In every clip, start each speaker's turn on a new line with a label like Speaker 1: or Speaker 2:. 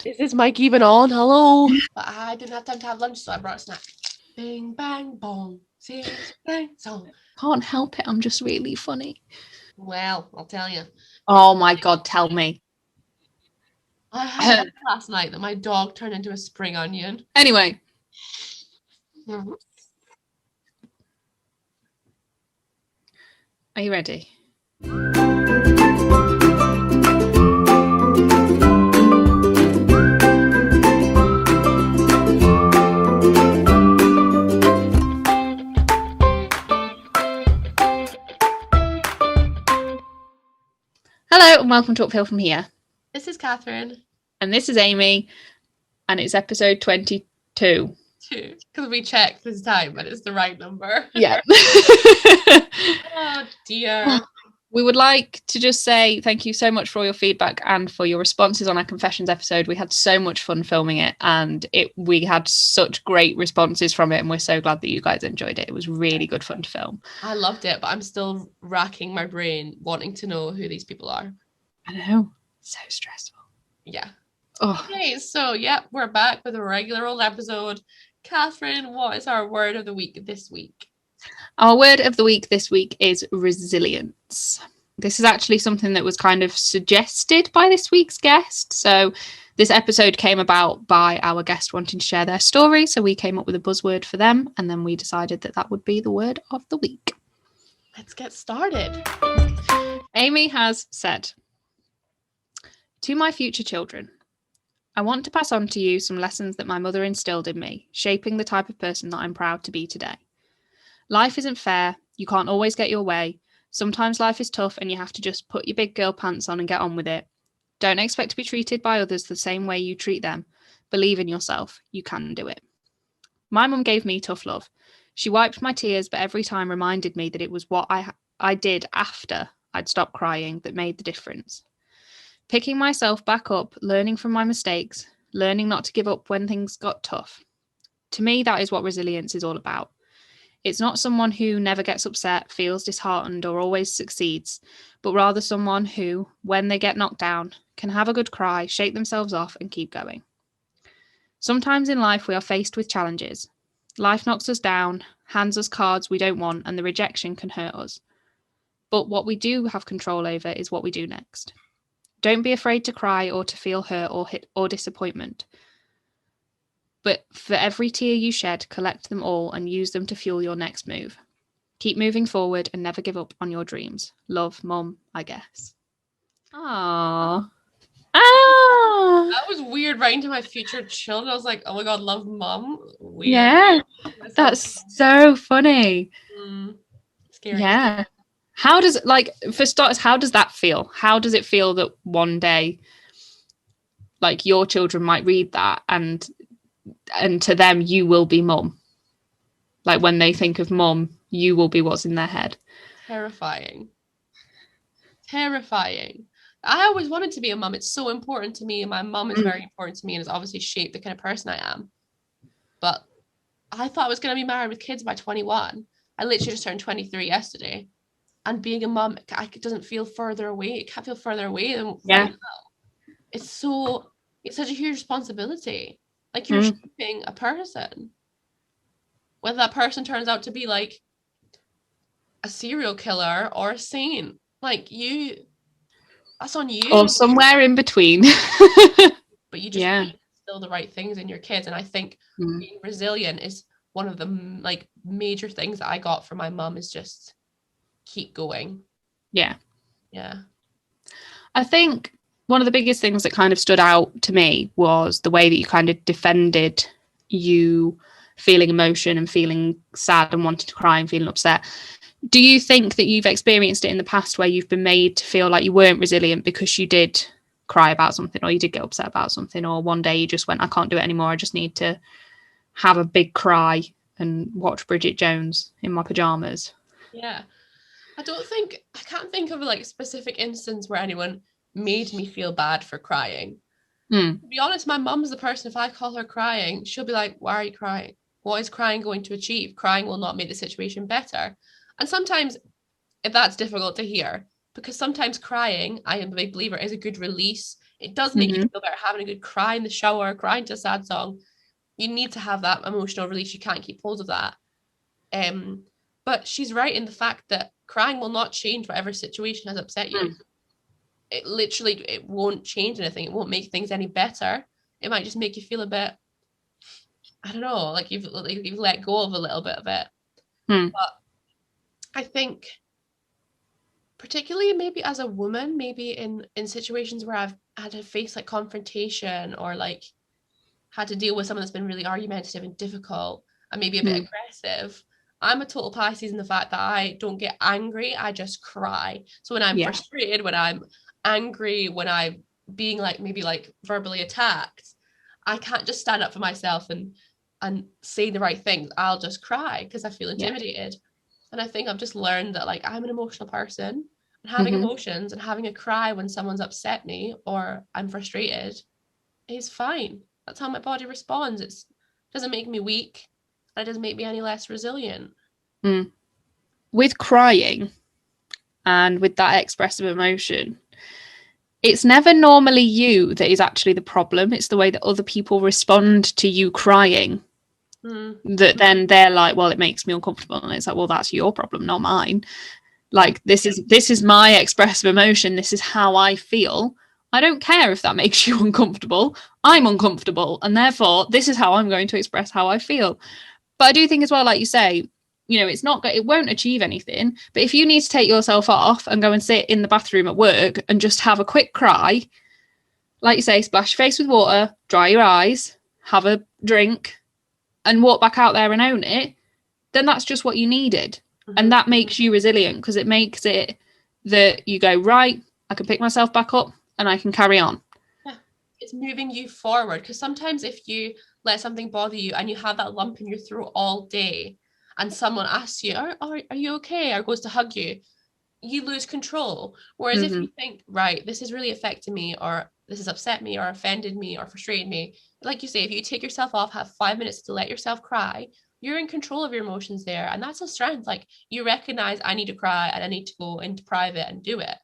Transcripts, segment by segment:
Speaker 1: Is this mic even on? Hello? But I didn't have time to have lunch, so I brought a snack. Bing, bang, bong. Sing, bang, song.
Speaker 2: Can't help it. I'm just really funny.
Speaker 1: Well, I'll tell you.
Speaker 2: Oh my God, tell me.
Speaker 1: I had last night that my dog turned into a spring onion.
Speaker 2: Anyway.
Speaker 1: Mm-hmm.
Speaker 2: Are you ready? Hello and welcome to Uphill From Here.
Speaker 1: This is Catherine.
Speaker 2: And this is Amy. And it's episode 22.
Speaker 1: Because we checked this time, but it's the right number.
Speaker 2: Yeah.
Speaker 1: Oh dear.
Speaker 2: We would like to just say thank you so much for all your feedback and for your responses on our confessions episode. We had so much fun filming it, and we had such great responses from it, and we're so glad that you guys enjoyed it. It was really good fun to film.
Speaker 1: I loved it, but I'm still racking my brain wanting to know who these people are.
Speaker 2: I know. So stressful.
Speaker 1: Yeah.
Speaker 2: Oh.
Speaker 1: Okay, so we're back with a regular old episode. Catherine, what is our word of the week this week?
Speaker 2: Our word of the week this week is resilience. This is actually something that was kind of suggested by this week's guest. So this episode came about by our guest wanting to share their story. So we came up with a buzzword for them, and then we decided that that would be the word of the week.
Speaker 1: Let's get started.
Speaker 2: Amy has said, "To my future children, I want to pass on to you some lessons that my mother instilled in me, shaping the type of person that I'm proud to be today. Life isn't fair. You can't always get your way. Sometimes life is tough and you have to just put your big girl pants on and get on with it. Don't expect to be treated by others the same way you treat them. Believe in yourself. You can do it." My mum gave me tough love. She wiped my tears, but every time reminded me that it was what I did after I'd stopped crying that made the difference. Picking myself back up, learning from my mistakes, learning not to give up when things got tough. To me, that is what resilience is all about. It's not someone who never gets upset, feels disheartened, or always succeeds, but rather someone who, when they get knocked down, can have a good cry, shake themselves off, and keep going. Sometimes in life we are faced with challenges. Life knocks us down, hands us cards we don't want, and the rejection can hurt us. But what we do have control over is what we do next. Don't be afraid to cry or to feel hurt or disappointment. But for every tear you shed, collect them all and use them to fuel your next move. Keep moving forward and never give up on your dreams. Love, Mum, I guess. Aww.
Speaker 1: That was weird writing to my future children. I was like, oh my God, love Mum. Weird.
Speaker 2: Yeah, that's so funny.
Speaker 1: Scary.
Speaker 2: Yeah. How does, for starters, how does that feel? How does it feel that one day, your children might read that and to them you will be Mum? When they think of Mum, you will be what's in their head.
Speaker 1: Terrifying. I always wanted to be a mum. It's so important to me, and my mum is very important to me, and has obviously shaped the kind of person I am. But I thought I was going to be married with kids by 21. I literally just turned 23 yesterday, and being a mum, it doesn't feel further away. It can't feel further away than right now. It's such a huge responsibility. You're shaping a person. Whether that person turns out to be a serial killer or a saint, that's on you.
Speaker 2: Or somewhere in between.
Speaker 1: But you just instill the right things in your kids. And I think being resilient is one of the major things that I got from my mum, is just keep going.
Speaker 2: Yeah.
Speaker 1: Yeah.
Speaker 2: I think one of the biggest things that kind of stood out to me was the way that you kind of defended you feeling emotion and feeling sad and wanting to cry and feeling upset. Do you think that you've experienced it in the past where you've been made to feel like you weren't resilient because you did cry about something, or you did get upset about something, or one day you just went, I can't do it anymore, I just need to have a big cry and watch Bridget Jones in my pajamas?
Speaker 1: Yeah. I can't think of a specific instance where anyone made me feel bad for crying. To be honest, my mum's the person, if I call her crying, she'll be like, why are you crying? What is crying going to achieve? Crying will not make the situation better. And sometimes if that's difficult to hear, because sometimes crying, I am a big believer, is a good release. It does make you feel better having a good cry in the shower, crying to a sad song. You need to have that emotional release. You can't keep hold of that. But she's right in the fact that crying will not change whatever situation has upset you. It won't change anything. It won't make things any better. It might just make you feel a bit, I don't know, like you've let go of a little bit of it. But I think, particularly maybe as a woman, maybe in situations where I've had to face like confrontation or like had to deal with someone that's been really argumentative and difficult and maybe a bit aggressive, I'm a total Pisces in the fact that I don't get angry, I just cry. So when I'm frustrated, when I'm angry, when I'm being like maybe like verbally attacked, I can't just stand up for myself and say the right things. I'll just cry because I feel intimidated. And I think I've just learned that like I'm an emotional person, and having emotions and having a cry when someone's upset me or I'm frustrated is fine. That's how my body responds. It doesn't make me weak. It doesn't make me any less resilient.
Speaker 2: With crying and with that expressive emotion, it's never normally you that is actually the problem. It's the way that other people respond to you crying. That then they're like, well, it makes me uncomfortable. And it's like, well, that's your problem, not mine. Like, this is my expressive emotion. This is how I feel. I don't care if that makes you uncomfortable. I'm uncomfortable. And therefore, this is how I'm going to express how I feel. But I do think as well, like you say, it won't achieve anything. But if you need to take yourself off and go and sit in the bathroom at work and just have a quick cry, like you say, splash your face with water, dry your eyes, have a drink, and walk back out there and own it, then that's just what you needed. And that makes you resilient, because it makes it that you go, right, I can pick myself back up and I can carry on.
Speaker 1: Yeah, it's moving you forward. Because sometimes if you let something bother you and you have that lump in your throat all day and someone asks you, are you okay? Or goes to hug you, you lose control. Whereas if you think, right, this is really affecting me, or this has upset me or offended me or frustrated me, like you say, if you take yourself off, have 5 minutes to let yourself cry, you're in control of your emotions there. And that's a strength. Like, you recognize, I need to cry and I need to go into private and do it.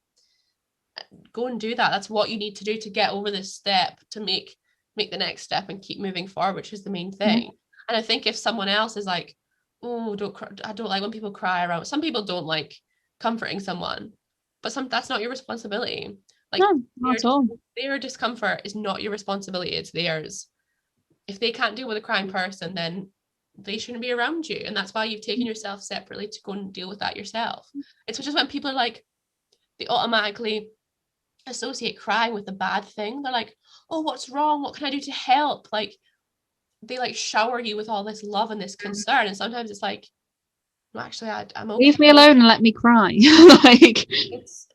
Speaker 1: Go and do that. That's what you need to do to get over this step, to make the next step and keep moving forward, which is the main thing. And I think if someone else is like, oh, don't cry, I don't like when people cry around. Some people don't like comforting someone, but that's not your responsibility. Like,
Speaker 2: no, not at all.
Speaker 1: Their discomfort is not your responsibility, it's theirs. If they can't deal with a crying person, then they shouldn't be around you. And that's why you've taken yourself separately to go and deal with that yourself. It's just when people are like, they automatically associate crying with a bad thing. They're like, oh, what's wrong? What can I do to help? Like, they like shower you with all this love and this concern. And sometimes it's like, no, actually, I'm okay.
Speaker 2: Leave me alone and let me cry. Like,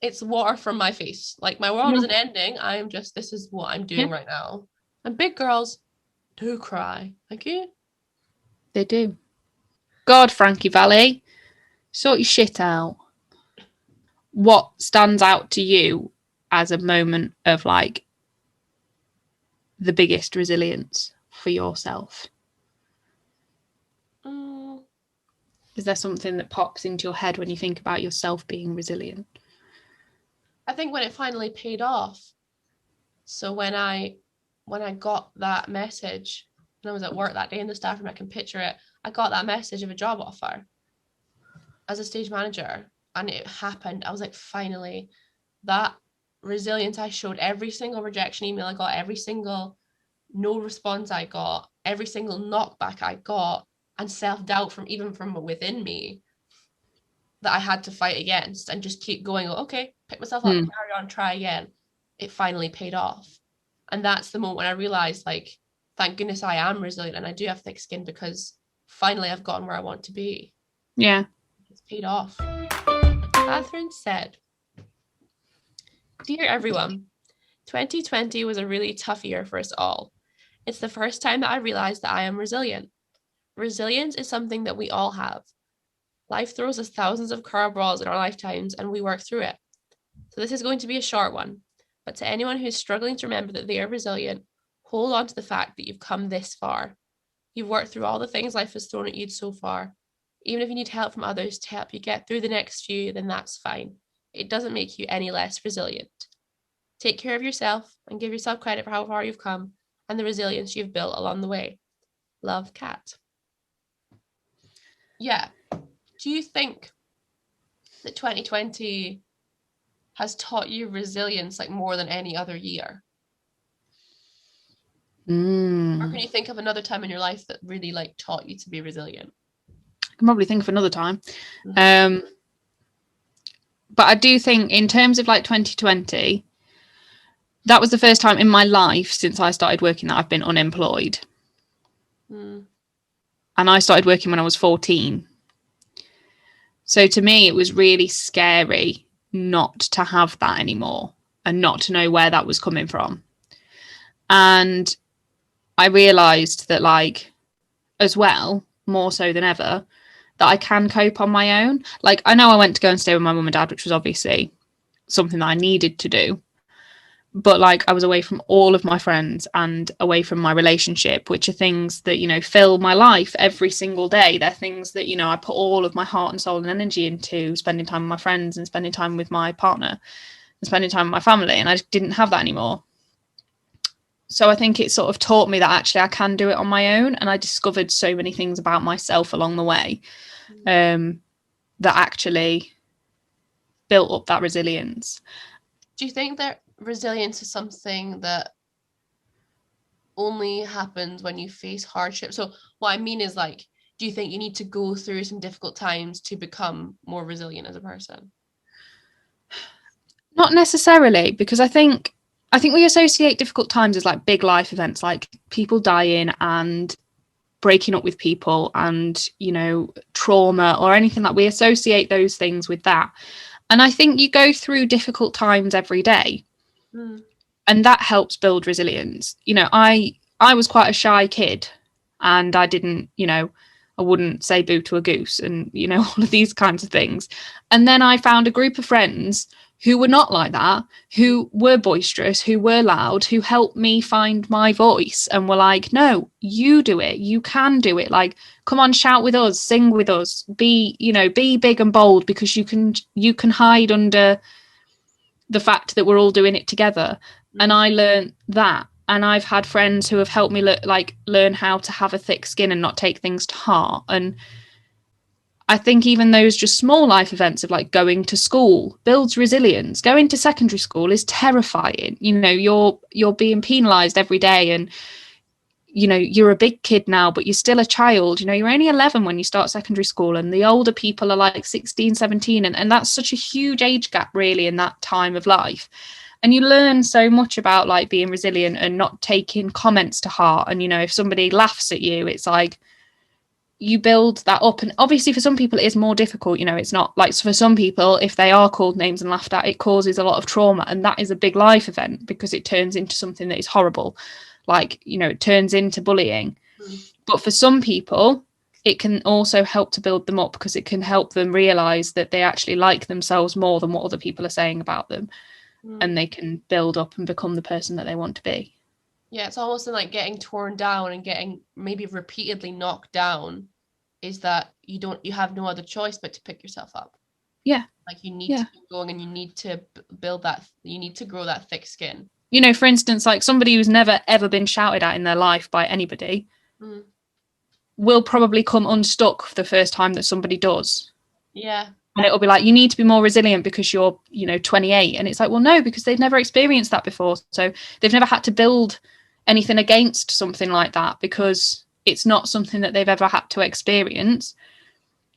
Speaker 1: it's water from my face. Like, my world isn't ending. This is what I'm doing right now. And big girls do cry. Thank you.
Speaker 2: They do. God, Frankie Valley, sort your shit out. What stands out to you as a moment of like the biggest resilience for yourself? Is there something that pops into your head when you think about yourself being resilient?
Speaker 1: I think when it finally paid off. So when I got that message, and I was at work that day in the staff room, I can picture it. I got that message of a job offer as a stage manager, and it happened. I was like, finally, that resilience I showed. Every single rejection email I got, every single no response I got, every single knockback I got, and self-doubt from within me that I had to fight against and just keep going, okay, pick myself up, carry on, try again. It finally paid off. And that's the moment when I realized, like, thank goodness I am resilient and I do have thick skin, because finally I've gotten where I want to be.
Speaker 2: Yeah.
Speaker 1: It's paid off. Catherine said, dear everyone, 2020 was a really tough year for us all. It's the first time that I realized that I am resilient. Resilience is something that we all have. Life throws us thousands of curveballs in our lifetimes and we work through it. So this is going to be a short one, but to anyone who's struggling to remember that they are resilient, hold on to the fact that you've come this far. You've worked through all the things life has thrown at you so far. Even if you need help from others to help you get through the next few, then that's fine. It doesn't make you any less resilient. Take care of yourself and give yourself credit for how far you've come and the resilience you've built along the way. Love, Kat. Yeah. Do you think that 2020 has taught you resilience like more than any other year? Or can you think of another time in your life that really like taught you to be resilient?
Speaker 2: I can probably think of another time. But I do think in terms of like 2020, that was the first time in my life since I started working that I've been unemployed. And I started working when I was 14. So to me, it was really scary not to have that anymore and not to know where that was coming from. And I realised that, like, as well, more so than ever, that I can cope on my own. Like, I know I went to go and stay with my mum and dad, which was obviously something that I needed to do. But like, I was away from all of my friends and away from my relationship, which are things that, you know, fill my life every single day. They're things that, you know, I put all of my heart and soul and energy into, spending time with my friends and spending time with my partner and spending time with my family. And I just didn't have that anymore. So I think it sort of taught me that actually I can do it on my own. And I discovered so many things about myself along the way that actually built up that resilience.
Speaker 1: Do you think that resilience is something that only happens when you face hardship? So what I mean is, like, do you think you need to go through some difficult times to become more resilient as a person?
Speaker 2: Not necessarily, because I think we associate difficult times as like big life events, like people dying and breaking up with people and, you know, trauma or anything. Like, we associate those things with that. And I think you go through difficult times every day. And that helps build resilience. You know, I was quite a shy kid, and I didn't, you know, I wouldn't say boo to a goose and, you know, all of these kinds of things. And then I found a group of friends who were not like that, who were boisterous, who were loud, who helped me find my voice and were like, no, you do it. You can do it. Like, come on, shout with us, sing with us, be, you know, be big and bold, because you can hide under the fact that we're all doing it together. And I learned that. And I've had friends who have helped me learn how to have a thick skin and not take things to heart. And I think even those just small life events of like going to school builds resilience. Going to secondary school is terrifying. You know, you're being penalised every day, and, you know, you're a big kid now, but you're still a child. You know, you're only 11 when you start secondary school, and the older people are like 16, 17. And that's such a huge age gap really in that time of life. And you learn so much about like being resilient and not taking comments to heart. And, you know, if somebody laughs at you, it's like you build that up. And obviously for some people it is more difficult. You know, it's not like, for some people, if they are called names and laughed at, it causes a lot of trauma. And that is a big life event because it turns into something that is horrible. Like, you know, it turns into bullying. But for some people, it can also help to build them up because it can help them realize that they actually like themselves more than what other people are saying about them. And they can build up and become the person that they want to be.
Speaker 1: Yeah, it's almost like getting torn down and getting maybe repeatedly knocked down, is that you have no other choice but to pick yourself up.
Speaker 2: Yeah.
Speaker 1: Like, you need to keep going, and you need to build that, you need to grow that thick skin.
Speaker 2: You know, for instance, like somebody who's never ever been shouted at in their life by anybody will probably come unstuck the first time that somebody does.
Speaker 1: Yeah.
Speaker 2: And it'll be like, you need to be more resilient because you're, you know, 28. And it's like, well, no, because they've never experienced that before. So they've never had to build anything against something like that because it's not something that they've ever had to experience.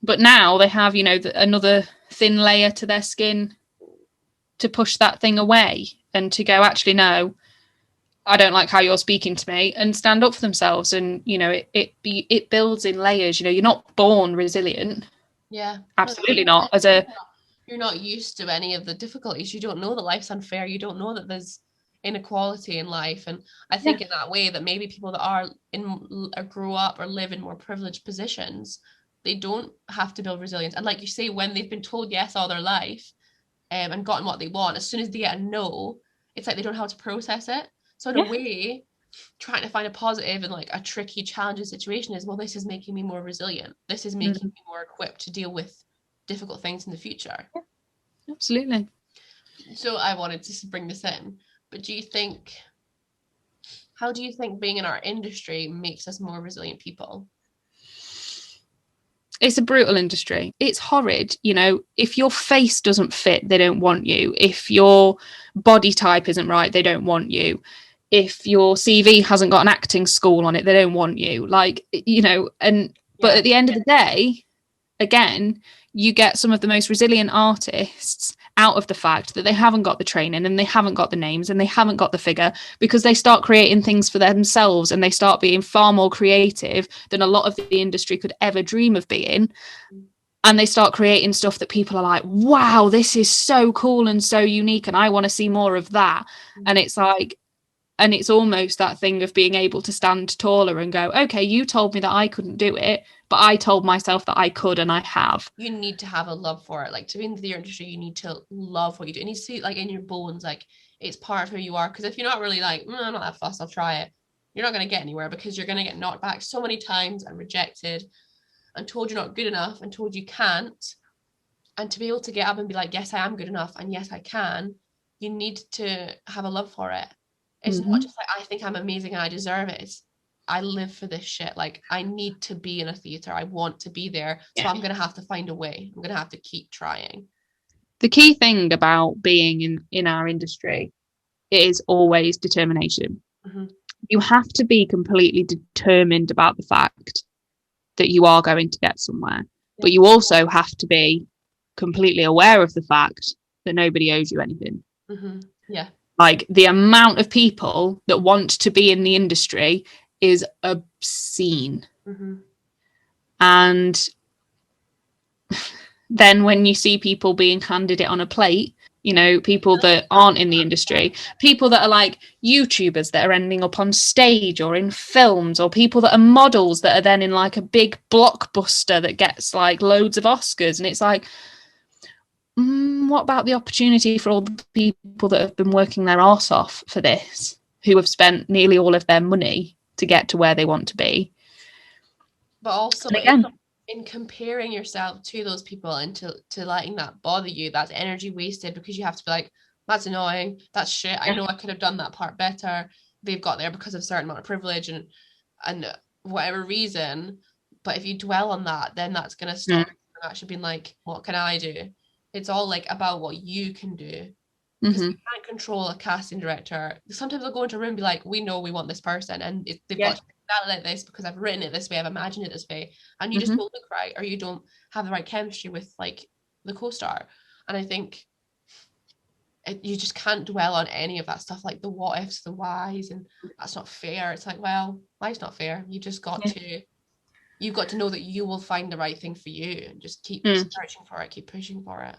Speaker 2: But now they have, you know, another thin layer to their skin to push that thing away and to go, actually, no, I don't like how you're speaking to me, and stand up for themselves. And, you know, it builds in layers. You know, you're not born resilient.
Speaker 1: Yeah.
Speaker 2: Absolutely not.
Speaker 1: You're not used to any of the difficulties. You don't know that life's unfair. You don't know that there's inequality in life. And I think in that way that maybe people that are or grow up or live in more privileged positions, they don't have to build resilience. And like you say, when they've been told yes all their life and gotten what they want, as soon as they get a no, it's like they don't have to process it. So in a way, trying to find a positive in like a tricky, challenging situation is, well, this is making me more resilient. This is making me more equipped to deal with difficult things in the future.
Speaker 2: Absolutely.
Speaker 1: So I wanted to bring this in. But how do you think being in our industry makes us more resilient people?
Speaker 2: It's a brutal industry. It's horrid. You know, if your face doesn't fit, they don't want you. If your body type isn't right, they don't want you. If your CV hasn't got an acting school on it, they don't want you. Like, you know, but at the end of the day, again, you get some of the most resilient artists out of the fact that they haven't got the training and they haven't got the names and they haven't got the figure, because they start creating things for themselves and they start being far more creative than a lot of the industry could ever dream of being. And they start creating stuff that people are like, wow, this is so cool and so unique and I want to see more of that. And it's like, and it's almost that thing of being able to stand taller and go, okay, you told me that I couldn't do it, but I told myself that I could, and I have.
Speaker 1: You need to have a love for it. Like, to be in the theatre industry, you need to love what you do. And you see, like, in your bones, like, it's part of who you are. Because if you're not really like, I'm not that fussed, I'll try it, you're not going to get anywhere, because you're going to get knocked back so many times and rejected and told you're not good enough and told you can't. And to be able to get up and be like, yes, I am good enough and yes, I can, you need to have a love for it. It's not just like, I think I'm amazing and I deserve it. It's, I live for this shit. Like, I need to be in a theatre. I want to be there. So I'm going to have to find a way. I'm going to have to keep trying.
Speaker 2: The key thing about being in our industry is always determination.
Speaker 1: Mm-hmm.
Speaker 2: You have to be completely determined about the fact that you are going to get somewhere. But you also have to be completely aware of the fact that nobody owes you anything.
Speaker 1: Mm-hmm. Yeah.
Speaker 2: Like, the amount of people that want to be in the industry is obscene.
Speaker 1: Mm-hmm.
Speaker 2: And then when you see people being handed it on a plate, you know, people that aren't in the industry, people that are like YouTubers that are ending up on stage or in films, or people that are models that are then in like a big blockbuster that gets like loads of Oscars. And it's like, what about the opportunity for all the people that have been working their arse off for this, who have spent nearly all of their money to get to where they want to be?
Speaker 1: But also,
Speaker 2: again,
Speaker 1: in comparing yourself to those people and to letting that bother you, that's energy wasted, because you have to be like, that's annoying, that's shit, I know I could have done that part better, they've got there because of a certain amount of privilege and whatever reason. But if you dwell on that, then that's going to stop you from actually being like, what can I do? It's all like about what you can do, because you can't control a casting director. Sometimes they'll go into a room and be like, we know we want this person, and they've got that like this because I've written it this way, I've imagined it this way, and you just don't look right, or you don't have the right chemistry with like the co-star. And I think you just can't dwell on any of that stuff, like the what ifs, the whys, and that's not fair. It's like, well, life's not fair. You just got to, you've got to know that you will find the right thing for you, and just keep searching for it, keep pushing for it.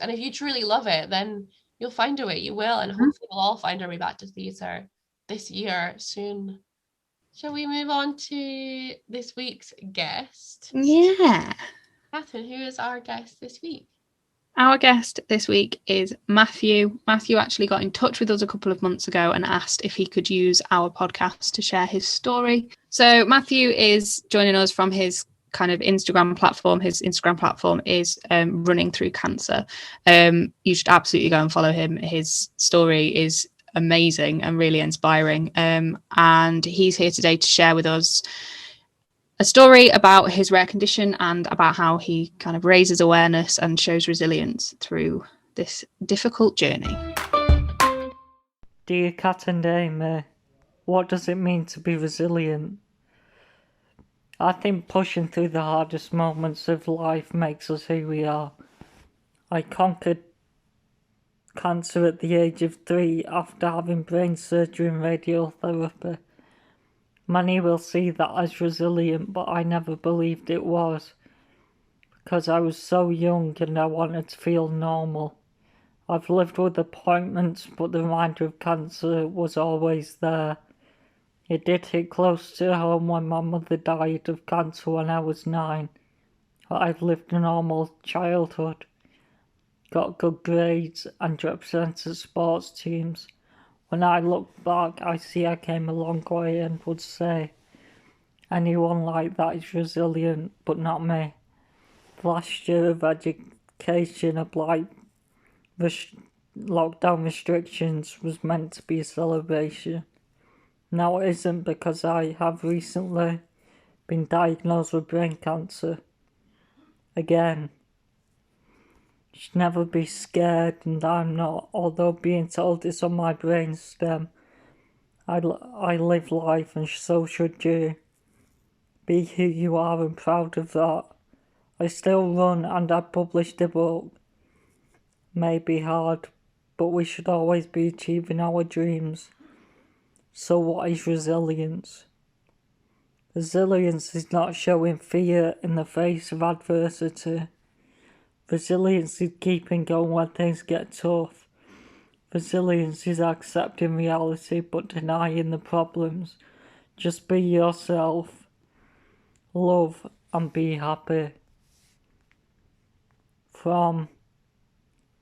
Speaker 1: And if you truly love it, then you'll find a way. You will, and hopefully we'll all find our way back to theatre this year soon. Shall we move on to this week's guest?
Speaker 2: Yeah.
Speaker 1: Catherine, who is our guest this week?
Speaker 2: Our guest this week is Matthew. Matthew actually got in touch with us a couple of months ago and asked if he could use our podcast to share his story. So Matthew is joining us from his kind of Instagram platform. His Instagram platform is Running Through Cancer. You should absolutely go and follow him. His story is amazing and really inspiring. And he's here today to share with us a story about his rare condition and about how he kind of raises awareness and shows resilience through this difficult journey.
Speaker 3: Dear Kat and Amy, what does it mean to be resilient? I think pushing through the hardest moments of life makes us who we are. I conquered cancer at the age of 3 after having brain surgery and radiotherapy. Many will see that as resilient, but I never believed it was, because I was so young and I wanted to feel normal. I've lived with appointments, but the reminder of cancer was always there. It did hit close to home when my mother died of cancer when I was 9. But I've lived a normal childhood, got good grades and represented sports teams. When I look back, I see I came a long way and would say, anyone like that is resilient, but not me. The last year of education applied lockdown restrictions was meant to be a celebration. Now it isn't, because I have recently been diagnosed with brain cancer. Again, should never be scared, and I'm not, although being told it's on my brain stem. I live life, and so should you. Be who you are and proud of that. I still run and I published a book. May be hard, but we should always be achieving our dreams. So what is resilience? Resilience is not showing fear in the face of adversity. Resilience is keeping going when things get tough. Resilience is accepting reality but denying the problems. Just be yourself. Love and be happy. From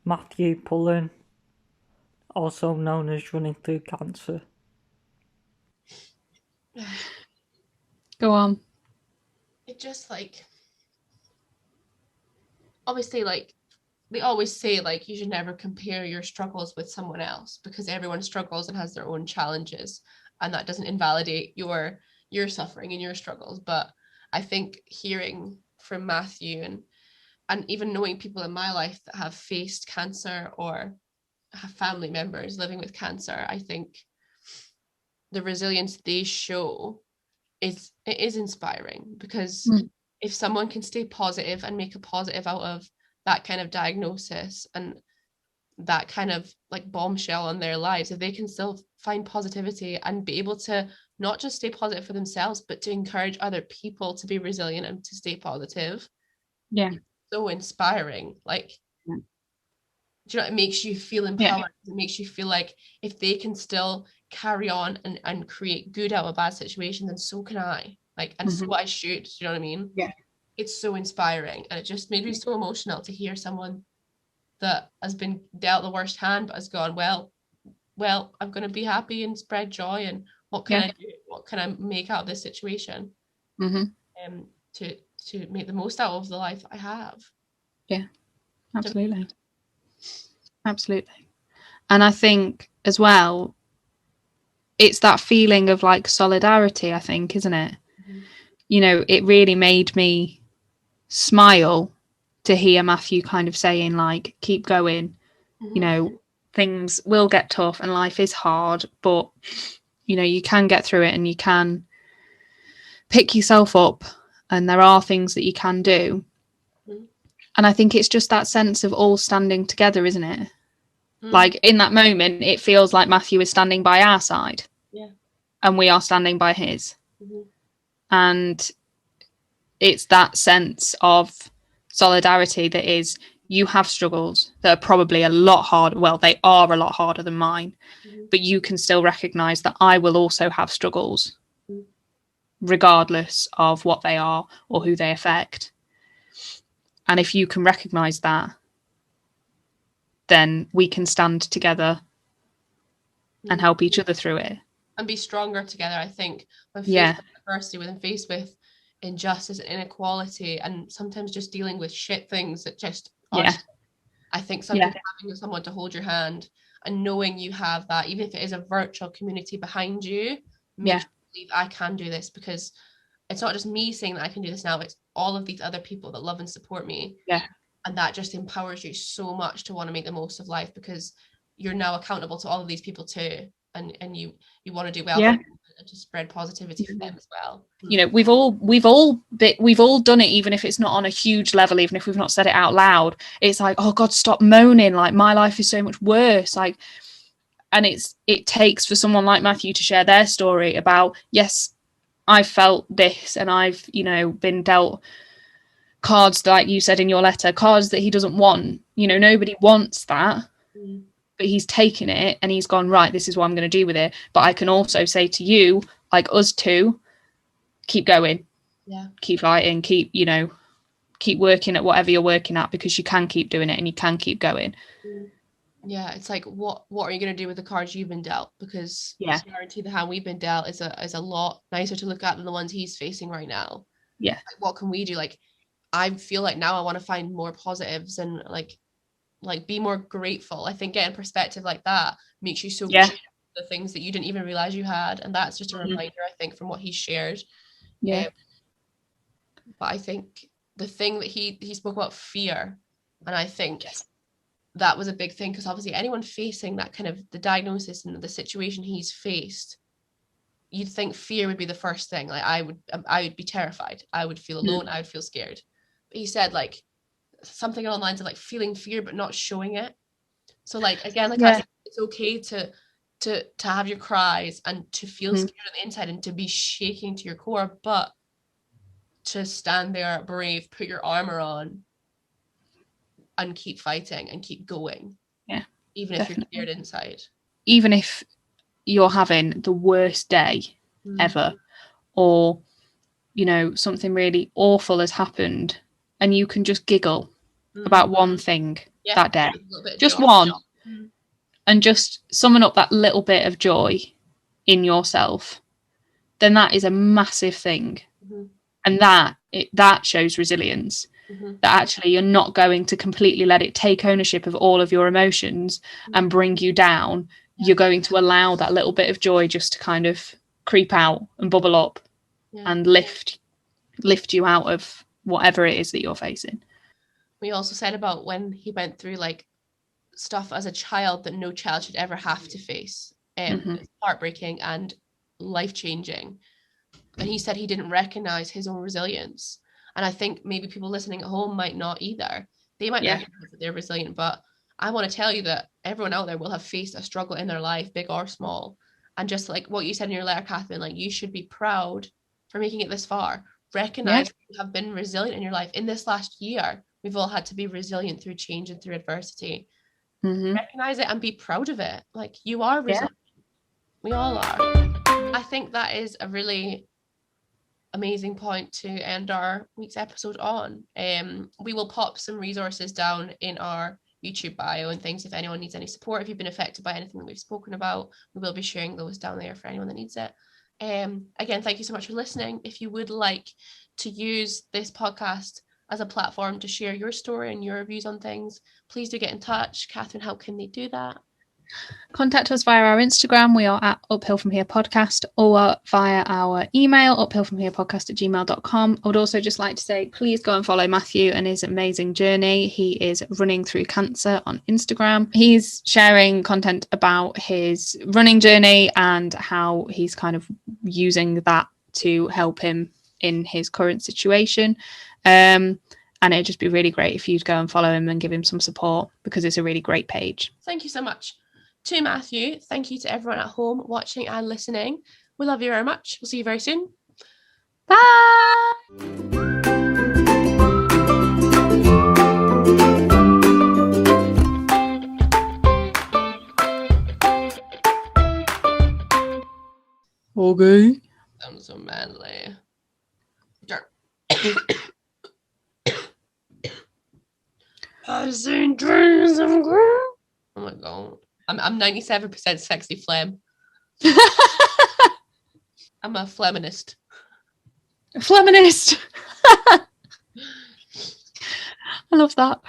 Speaker 3: Macmillan, also known as Running Through Cancer.
Speaker 2: Go on.
Speaker 1: It just like, obviously, like they always say, like, you should never compare your struggles with someone else, because everyone struggles and has their own challenges, and that doesn't invalidate your suffering and your struggles. But I think hearing from Matthew and even knowing people in my life that have faced cancer or have family members living with cancer, I think the resilience they show is inspiring, because if someone can stay positive and make a positive out of that kind of diagnosis and that kind of like bombshell on their lives, if they can still find positivity and be able to not just stay positive for themselves, but to encourage other people to be resilient and to stay positive.
Speaker 2: Yeah.
Speaker 1: It's so inspiring. Like,
Speaker 2: yeah.
Speaker 1: Do you know, it makes you feel empowered. It makes you feel like if they can still carry on and create good out of a bad situation, then so can I. Like, and so I should. Do you know what I mean?
Speaker 2: Yeah.
Speaker 1: It's so inspiring, and it just made me so emotional to hear someone that has been dealt the worst hand but has gone, well, I'm going to be happy and spread joy, and what can I do? What can I make out of this situation? To make the most out of the life I have.
Speaker 2: Yeah, absolutely. Absolutely. And I think as well, it's that feeling of like solidarity, I think, isn't it? You know, it really made me smile to hear Matthew kind of saying, like, keep going, you know, things will get tough and life is hard, but, you know, you can get through it and you can pick yourself up and there are things that you can do. And I think it's just that sense of all standing together, isn't it? Like in that moment, it feels like Matthew is standing by our side.
Speaker 1: Yeah.
Speaker 2: And we are standing by his. And it's that sense of solidarity that is, you have struggles that are probably a lot harder. Well, they are a lot harder than mine, but you can still recognize that I will also have struggles, regardless of what they are or who they affect. And if you can recognize that, then we can stand together and help each other through it.
Speaker 1: And be stronger together, I think, when faced with adversity, when faced with injustice and inequality, and sometimes just dealing with shit things that just are. I think sometimes having someone to hold your hand and knowing you have that, even if it is a virtual community behind you, makes you believe I can do this, because it's not just me saying that I can do this now, it's all of these other people that love and support me. And that just empowers you so much to want to make the most of life, because you're now accountable to all of these people too, and you want to do well for them and to spread positivity for them as well.
Speaker 2: You know, we've all done it, even if it's not on a huge level, even if we've not said it out loud. It's like, oh God, stop moaning, like my life is so much worse. Like, and it takes for someone like Matthew to share their story about, yes, I felt this and I've, you know, been dealt cards, like you said in your letter, cards that he doesn't want. You know, nobody wants that. But he's taken it and he's gone, right, this is what I'm going to do with it. But I can also say to you, like us two, keep going, keep fighting, keep working at whatever you're working at, because you can keep doing it and you can keep going.
Speaker 1: It's like, what are you going to do with the cards you've been dealt? Because I guarantee the hand we've been dealt is a lot nicer to look at than the ones he's facing right now. Like, what can we do? Like, I feel like now I want to find more positives and like like be more grateful. I think getting perspective like that makes you so
Speaker 2: Yeah.
Speaker 1: grateful for the things that you didn't even realize you had, and that's just a reminder, I think, from what he shared.
Speaker 2: Yeah.
Speaker 1: But I think the thing that he spoke about fear, and I think that was a big thing, because obviously anyone facing that kind of the diagnosis and the situation he's faced, you'd think fear would be the first thing. Like I would be terrified. I would feel alone. I would feel scared. But he said like something along the lines of like feeling fear but not showing it. So like again, like I said, it's okay to have your cries and to feel scared on the inside and to be shaking to your core, but to stand there brave, put your armor on and keep fighting and keep going.
Speaker 2: Yeah.
Speaker 1: Even if you're scared inside.
Speaker 2: Even if you're having the worst day ever, or, you know, something really awful has happened, and you can just giggle about one thing that day. Just one. And just summon up that little bit of joy in yourself, then that is a massive thing. And that shows resilience. That actually you're not going to completely let it take ownership of all of your emotions and bring you down. You're going to allow that little bit of joy just to kind of creep out and bubble up and lift you out of whatever it is that you're facing.
Speaker 1: We also said about when he went through like stuff as a child that no child should ever have to face. It's heartbreaking and life-changing. And he said he didn't recognize his own resilience. And I think maybe people listening at home might not either. They might recognize that they're resilient, but I want to tell you that everyone out there will have faced a struggle in their life, big or small. And just like what you said in your letter, Catherine, like you should be proud for making it this far. Recognize that you have been resilient in your life. In this last year, we've all had to be resilient through change and through adversity. Recognize it and be proud of it. Like you are resilient. We all are. I think that is a really amazing point to end our week's episode on. We will pop some resources down in our YouTube bio and things if anyone needs any support. If you've been affected by anything that we've spoken about, we will be sharing those down there for anyone that needs it. Again, thank you so much for listening. If you would like to use this podcast as a platform to share your story and your views on things, please do get in touch. Catherine, how can they do that?
Speaker 2: Contact us via our Instagram. We are at Uphill From Here Podcast, or via our email, uphillfromherepodcast@gmail.com. I would also just like to say, please go and follow Matthew and his amazing journey. He is running through cancer on Instagram. He's sharing content about his running journey and how he's kind of using that to help him in his current situation. And it'd just be really great if you'd go and follow him and give him some support, because it's a really great page.
Speaker 1: Thank you so much to Matthew. Thank you to everyone at home watching and listening. We love you very much. We'll see you very soon.
Speaker 2: Bye. Okay.
Speaker 1: Sounds so manly. I've seen dreams of girl. Oh my god. I'm 97% sexy phlegm. I'm a phlegminist.
Speaker 2: Phlegminist. I love that.